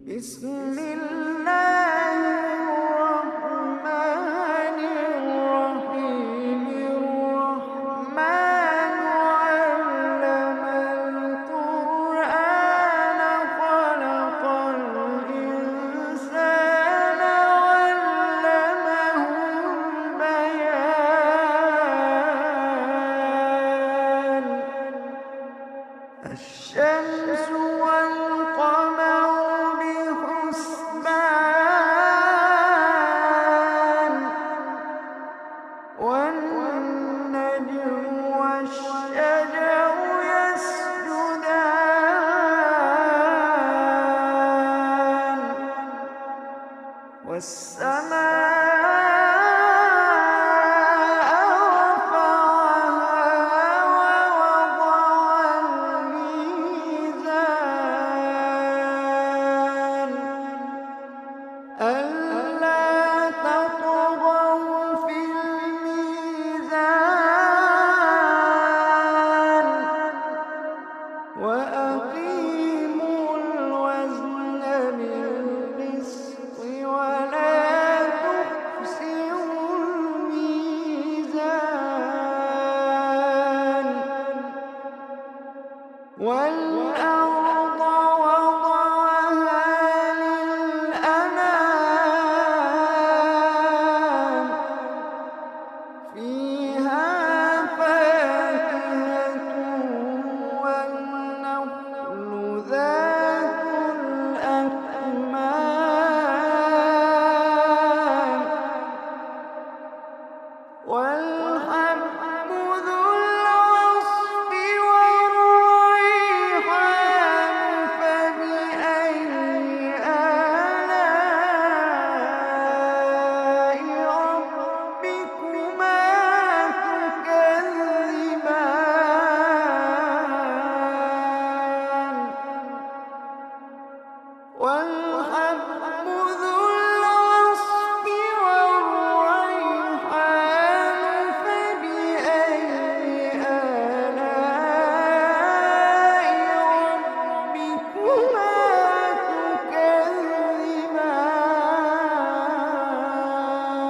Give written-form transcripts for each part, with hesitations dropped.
بسم الله الرحمن الرحيم الرحمن علم القرآن خلق الإنسان علمه البيان الشمس والقمر بحسبان والنجم والشجر يسجدان والسماء رفعها ووضع الميزان ألا تطغوا في الميزان وأقيموا الوزن بالقسط ولا تخسروا الميزان والأرض وضعها للأنام فيها فاكهة والنخل ذات الأكمام والحب ذو العصف والريحان فبأي آلاء ربكما تكذبان والحب ذو العصف والريحان فبأي آلاء ربكما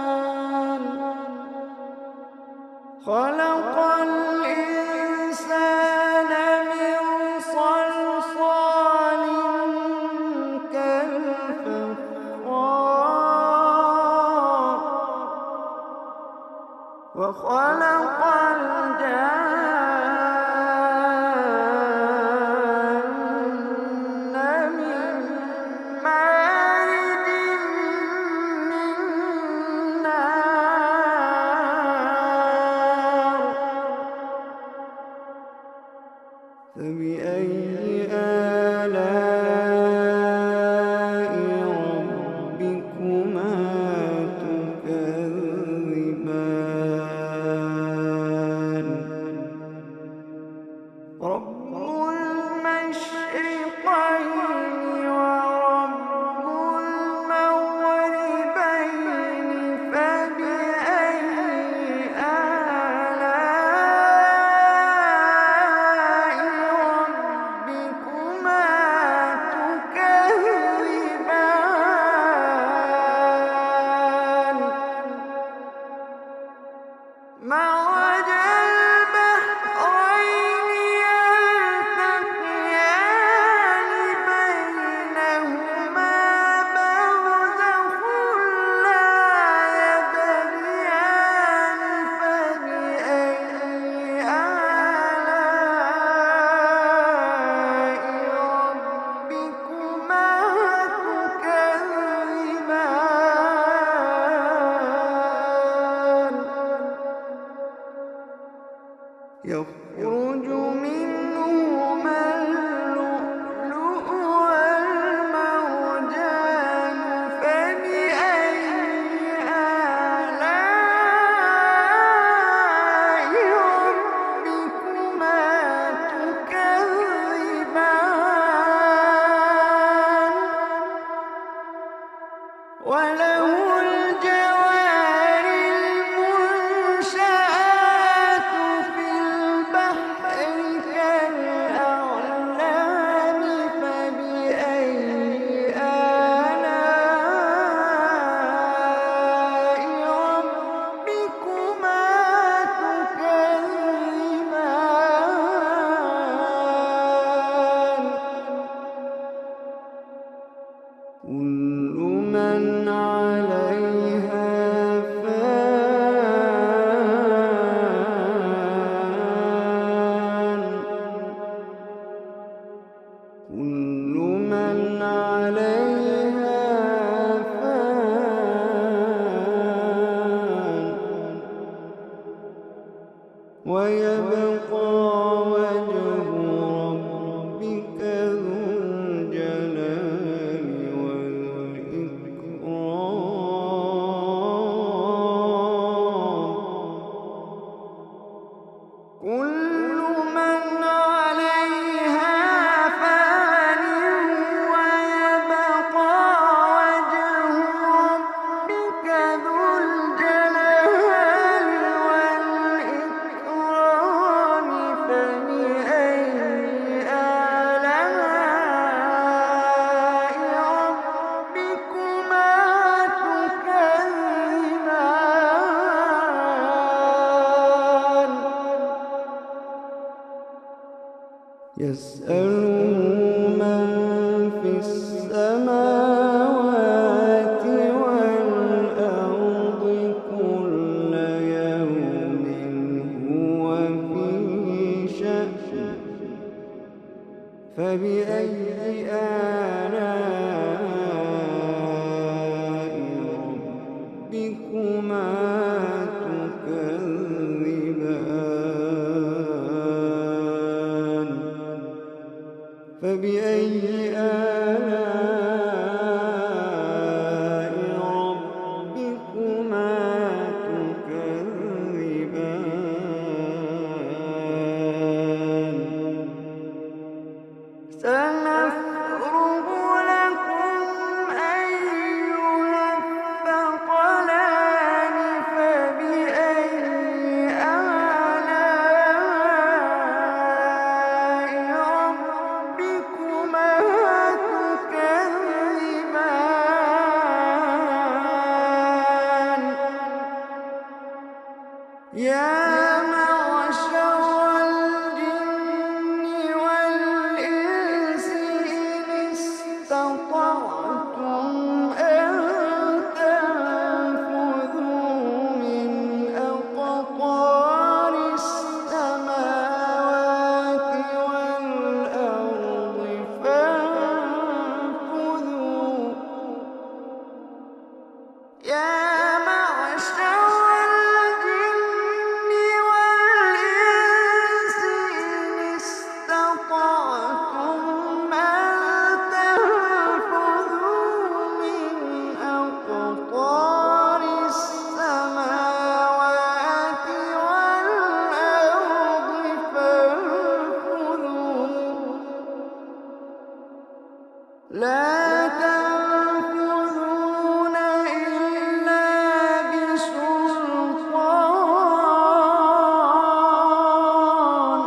تكذبان خلق الإنسان من صلصال كالفخار وخلق الجان من مارج من نار فبأي آلاء ربكما تكذبان رب المشرقين ورب المغربين فبأي آلاء ربكما تكذبان مرج البحرين يلتقيان بينهما برزخ لا يبغيان فبأي آلاء ربكما تكذبان يخرج منهما اللؤلؤ والمرجان فبأي آلاء ربكما تكذبان وله الجوار المنشآت في البحر كالأعلام فبأي كل من عليها فان كل من عليها فان ويبقى وجه ربك ذو الجلال والإكرام كل من عليها فان ويبقى وجه ربك ذو الجلال والإكرام فبأي آلاء ربكما تكذبان يسأله من في السماوات والأرض كل يوم هو في شأن فبأي آلاء ربكما تكذبان فبأي آلاء ربكما تكذبان سنفرغ لكم أيها الثقلان فبأي آلاء ربكما تكذبان يا معشر الجن والإنس إن استطعتم أن تنفذوا من أقطار السماوات والأرض فانفذوا يا معشر الجن والإنس إن استطعتم أن تنفذوا من أقطار السماوات والأرض فانفذوا لا تنفذون إلا بسلطان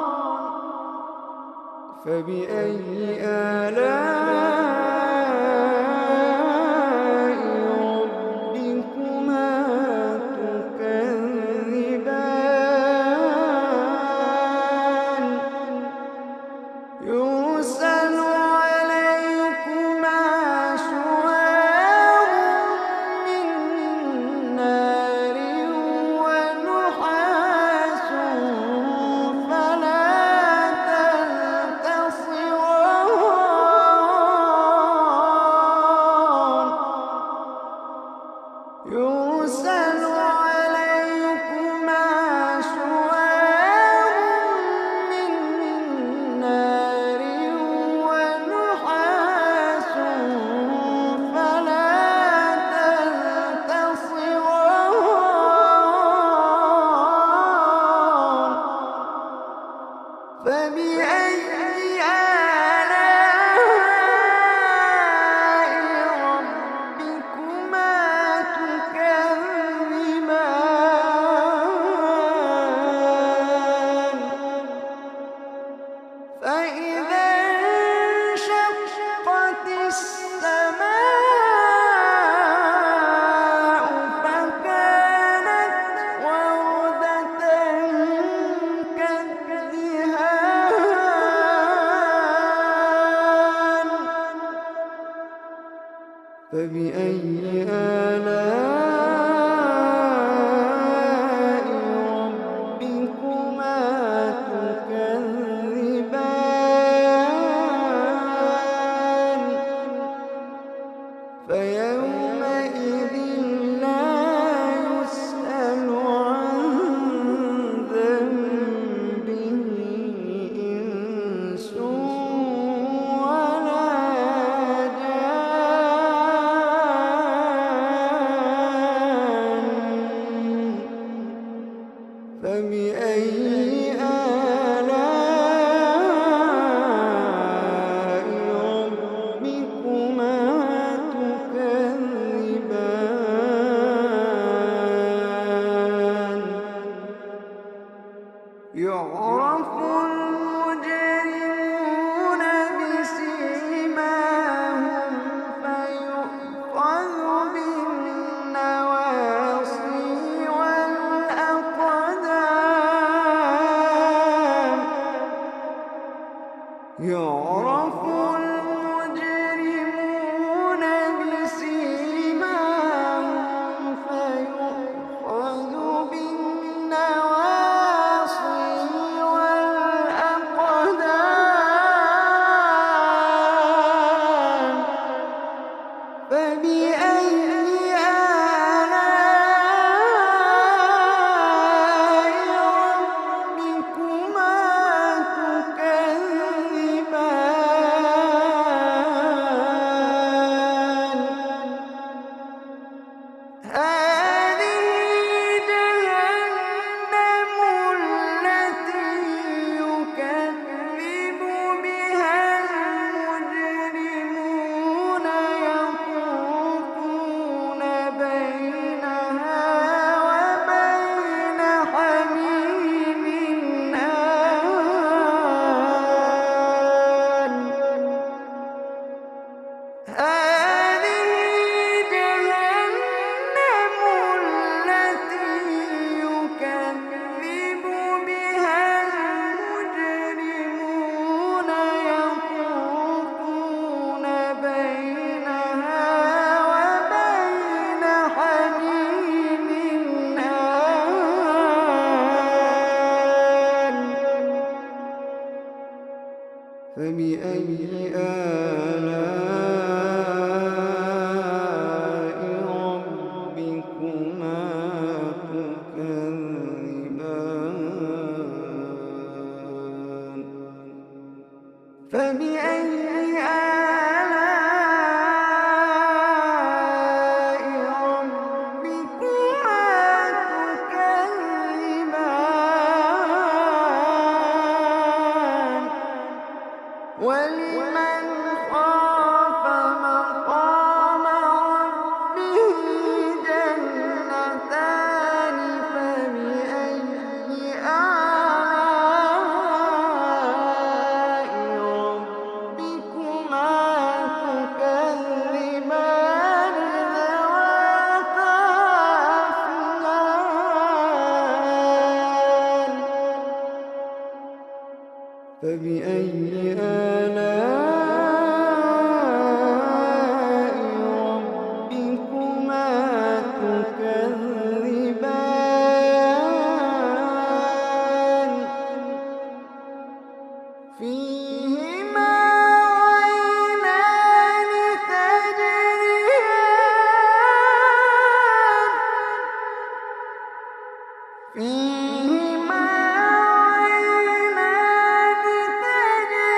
فبأي آلاء ربكما تكذبان يرسل عليكما فبأي آلاء ربكما تكذبان فيومئذ لا يسأل عن ذنبه إنس ولا جان فبأي آلاء ربكما تكذبان يعرف المجرمون بسيماهم فيؤخذ بالنواصي والأقدام يعرف المجرمون بسيماهم فيؤخذ بالنواصي والأقدام فبأي آلاء ربكما تكذبان هذه جهنم التي يكذب بها المجرمون يطوفون بينها وبين حميم آن هذه جهنم التي يكذب بها المجرمون يطوفون بينها وبين حميم آن فبأي آلاء ربكما تكذبان فبأي آلاء ربكما تكذبان ولمن خاف مقام ربه جنتان فبأي آلاء ربكما تكذبان ذواتا أفنان فبأي آلاء ربكما تكذبان فيهما عينان تجريان فيهما عينان تجريان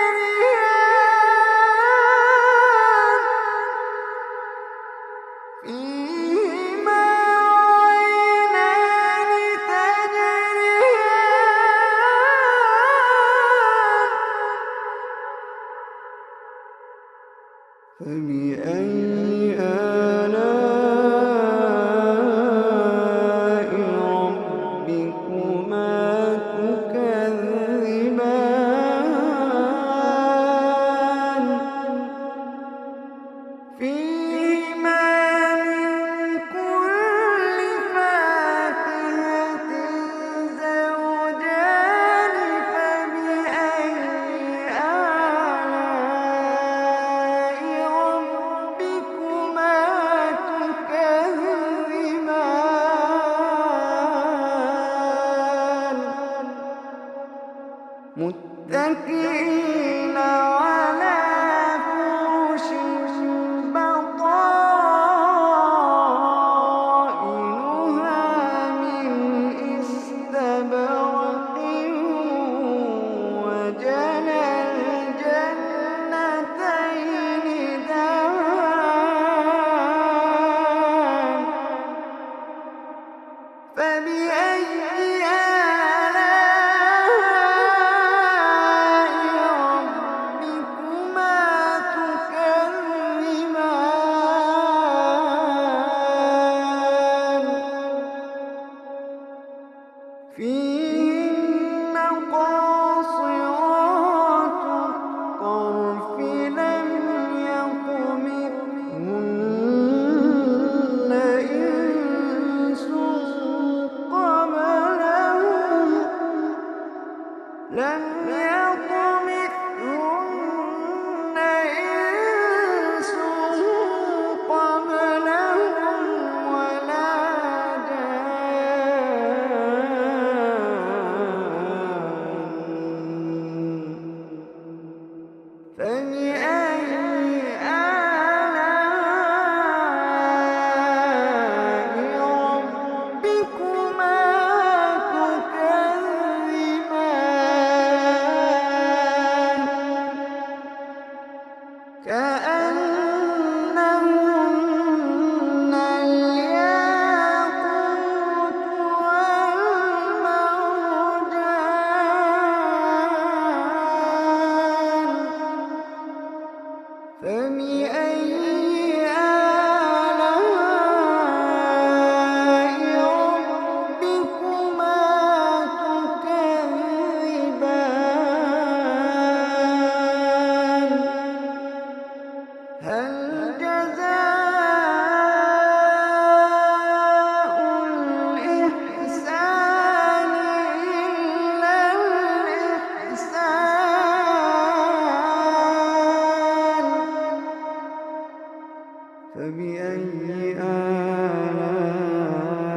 فبأي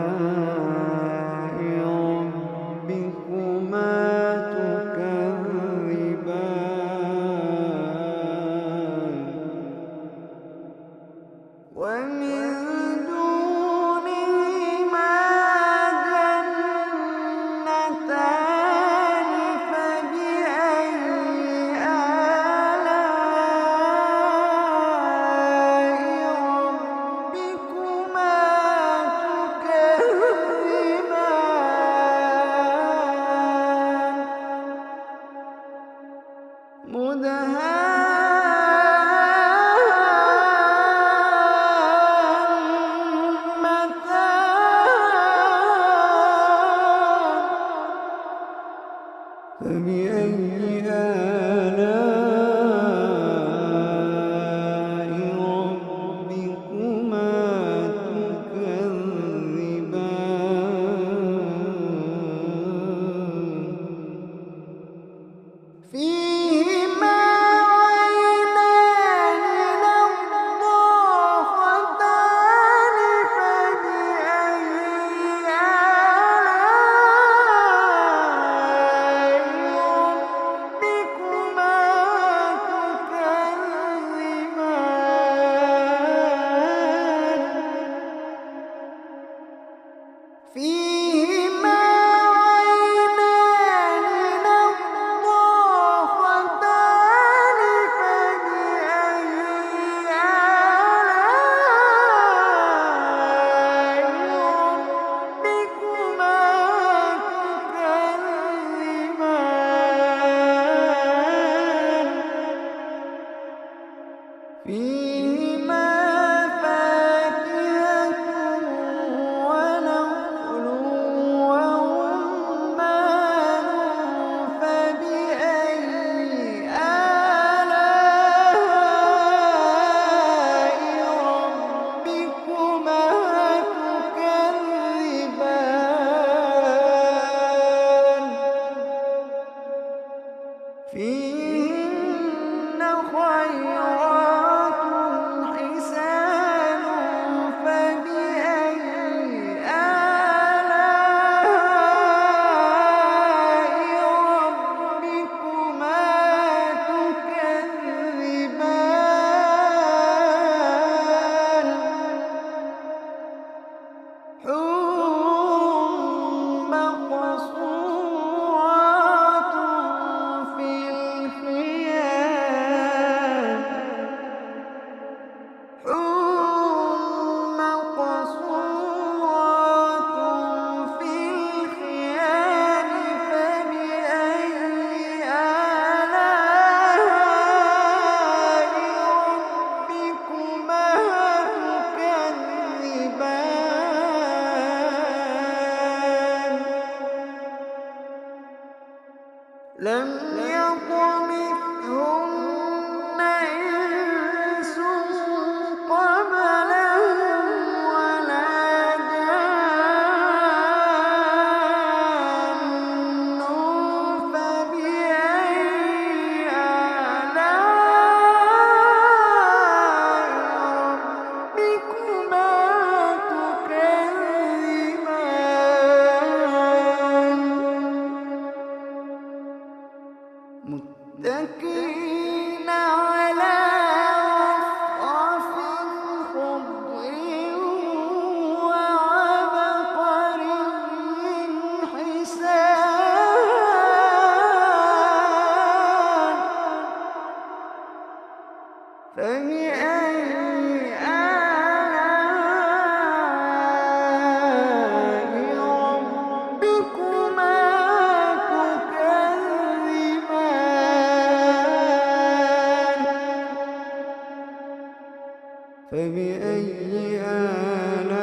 آلاء ربكما تكذبان ومن دونهما جنتان فبأي آلاء ربكما تكذبان فبأي آلاء ربكما تكذبان فيهما عينان نضاختان فبأي آلاء ربكما تكذبان فيهما عينان نضاختان فبأي آلاء ربكما تكذبان فيهما فاكهة ونخل ورمان فبأي آلاء ربكما تكذبان فيهن خيرات حسان فبأي آلاء ربكما تكذبان حور مقصورات في الخيام حور مقصورات في الخيام فبأي آلاء ربكما تكذبان لم يطمثهن إنس قبلهم ولا جان فبأي آلاء ربكما تكذبان متكئين على رفرف خضر وعبقري حسان فبأي آلاء ربكما تكذبان فبأي آلاء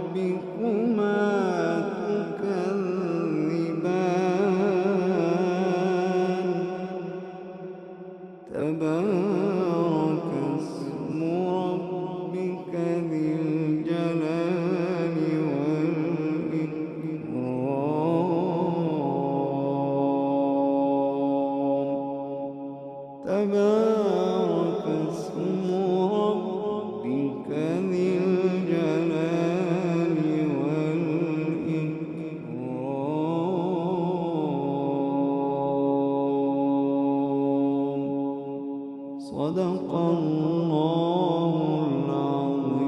ربكما تكذبان تبارك اسم ربك ذي الجلال والإكرام تبارك صدق الله العظيم.